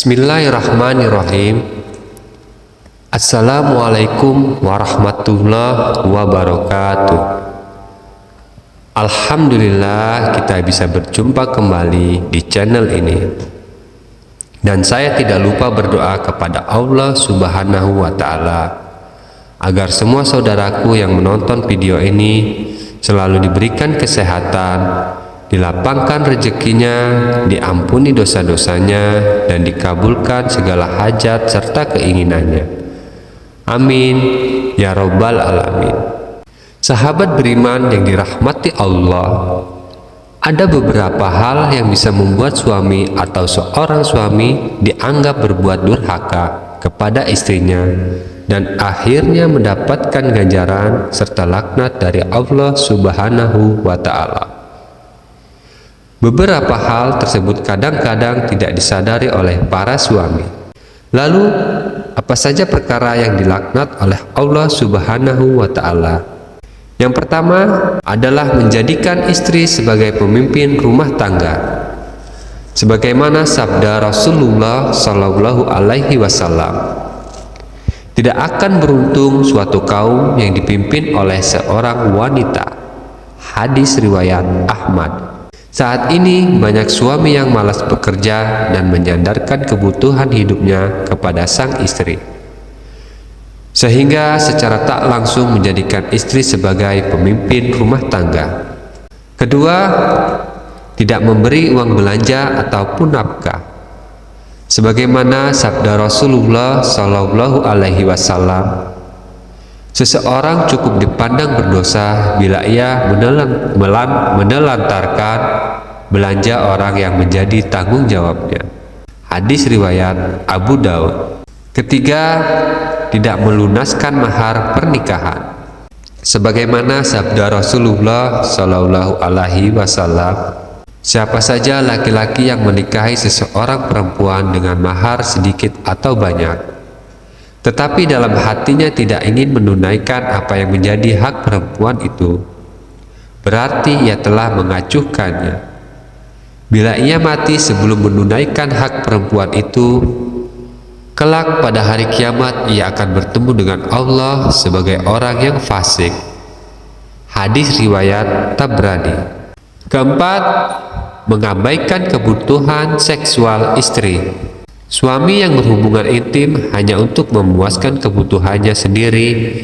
Bismillahirrahmanirrahim. Assalamualaikum warahmatullahi wabarakatuh. Alhamdulillah kita bisa berjumpa kembali di channel ini. Dan saya tidak lupa berdoa kepada Allah Subhanahu wa Ta'ala agar semua saudaraku yang menonton video ini selalu diberikan kesehatan, dilapangkan rezekinya, diampuni dosa-dosanya, dan dikabulkan segala hajat serta keinginannya. Amin ya robbal alamin. Sahabat beriman yang dirahmati Allah, ada beberapa hal yang bisa membuat suami atau seorang suami dianggap berbuat durhaka kepada istrinya dan akhirnya mendapatkan ganjaran serta laknat dari Allah Subhanahu wa Ta'ala. Beberapa hal tersebut kadang-kadang tidak disadari oleh para suami. Lalu, apa saja perkara yang dilaknat oleh Allah Subhanahu wa Ta'ala? Yang pertama adalah menjadikan istri sebagai pemimpin rumah tangga. Sebagaimana sabda Rasulullah Shallallahu Alaihi Wasallam, tidak akan beruntung suatu kaum yang dipimpin oleh seorang wanita. Hadis riwayat Ahmad. Saat ini banyak suami yang malas bekerja dan menyandarkan kebutuhan hidupnya kepada sang istri, sehingga secara tak langsung menjadikan istri sebagai pemimpin rumah tangga. Kedua, tidak memberi uang belanja ataupun nafkah. Sebagaimana sabda Rasulullah Shallallahu Alaihi Wasallam, seseorang cukup dipandang berdosa bila ia menelantarkan belanja orang yang menjadi tanggung jawabnya. Hadis riwayat Abu Daud. Ketiga, tidak melunaskan mahar pernikahan. Sebagaimana sabda Rasulullah Shallallahu Alaihi Wasallam, siapa saja laki-laki yang menikahi seseorang perempuan dengan mahar sedikit atau banyak, tetapi dalam hatinya tidak ingin menunaikan apa yang menjadi hak perempuan itu, berarti ia telah mengacuhkannya. Bila ia mati sebelum menunaikan hak perempuan itu, kelak pada hari kiamat ia akan bertemu dengan Allah sebagai orang yang fasik. Hadis riwayat Tabrani. Keempat, mengabaikan kebutuhan seksual istri. Suami yang berhubungan intim hanya untuk memuaskan kebutuhannya sendiri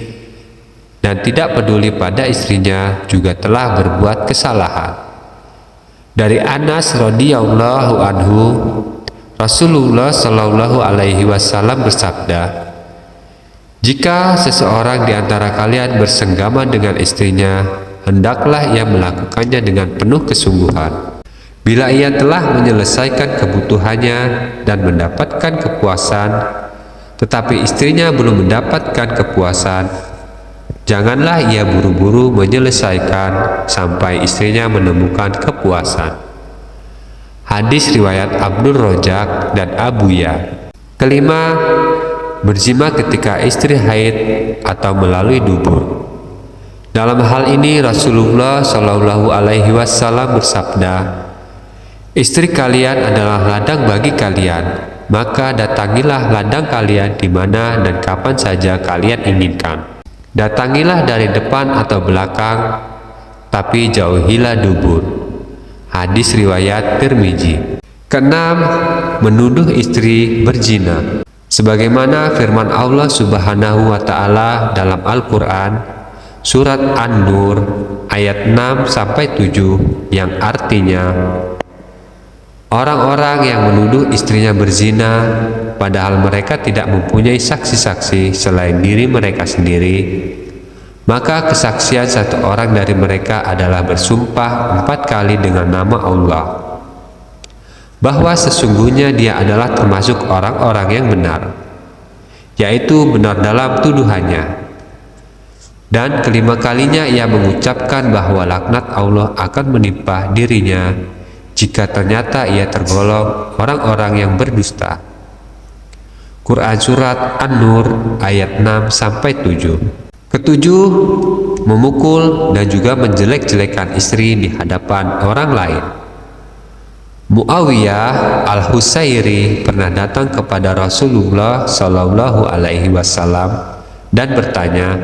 dan tidak peduli pada istrinya juga telah berbuat kesalahan. Dari Anas radhiyallahu anhu, Rasulullah Shallallahu Alaihi Wasallam bersabda, jika seseorang di antara kalian bersenggama dengan istrinya, hendaklah ia melakukannya dengan penuh kesungguhan. Bila ia telah menyelesaikan kebutuhannya dan mendapatkan kepuasan, tetapi istrinya belum mendapatkan kepuasan, janganlah ia buru-buru menyelesaikan sampai istrinya menemukan kepuasan. Hadis riwayat Abdul Rojak dan Abu Ya. Kelima, berzina ketika istri haid atau melalui dubur. Dalam hal ini Rasulullah Shallallahu Alaihi Wasallam bersabda, istri kalian adalah ladang bagi kalian, maka datangilah ladang kalian di mana dan kapan saja kalian inginkan. Datangilah dari depan atau belakang, tapi jauhilah dubur. Hadis riwayat Tirmizi. Keenam, menuduh istri berzina. Sebagaimana firman Allah Subhanahu wa Ta'ala dalam Al-Quran, surat An-Nur ayat 6-7, yang artinya, orang-orang yang menuduh istrinya berzina padahal mereka tidak mempunyai saksi-saksi selain diri mereka sendiri, maka kesaksian satu orang dari mereka adalah bersumpah 4 kali dengan nama Allah bahwa sesungguhnya dia adalah termasuk orang-orang yang benar, yaitu benar dalam tuduhannya. Dan kelima kalinya ia mengucapkan bahwa laknat Allah akan menimpa dirinya jika ternyata ia tergolong orang-orang yang berdusta. Quran surat An-Nur ayat 6-7. Ketujuh, memukul dan juga menjelek-jelekan istri di hadapan orang lain. Muawiyah al-Husairi pernah datang kepada Rasulullah Shallallahu Alaihi Wasallam dan bertanya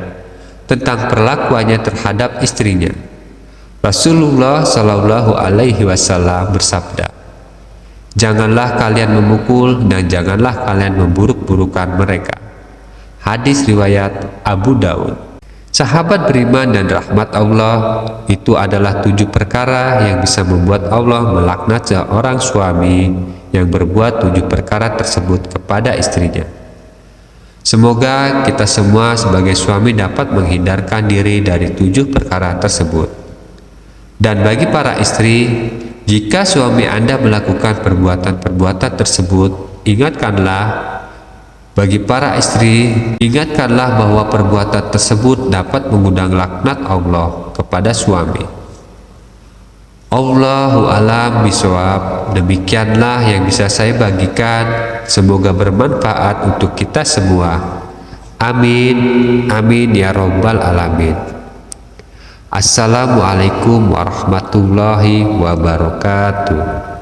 tentang perlakuannya terhadap istrinya. Rasulullah Shallallahu Alaihi Wasallam bersabda, "Janganlah kalian memukul dan janganlah kalian memburuk-burukan mereka." Hadis riwayat Abu Daud. Sahabat beriman dan rahmat Allah, itu adalah 7 perkara yang bisa membuat Allah melaknat seorang suami yang berbuat 7 perkara tersebut kepada istrinya. Semoga kita semua sebagai suami dapat menghindarkan diri dari 7 perkara tersebut. Dan bagi para istri, jika suami Anda melakukan perbuatan-perbuatan tersebut, ingatkanlah. Bagi para istri, ingatkanlah bahwa perbuatan tersebut dapat mengundang laknat Allah kepada suami. Allahu a'lam bishawab. Demikianlah yang bisa saya bagikan. Semoga bermanfaat untuk kita semua. Amin, amin ya rabbal alamin. Assalamualaikum warahmatullahi wabarakatuh.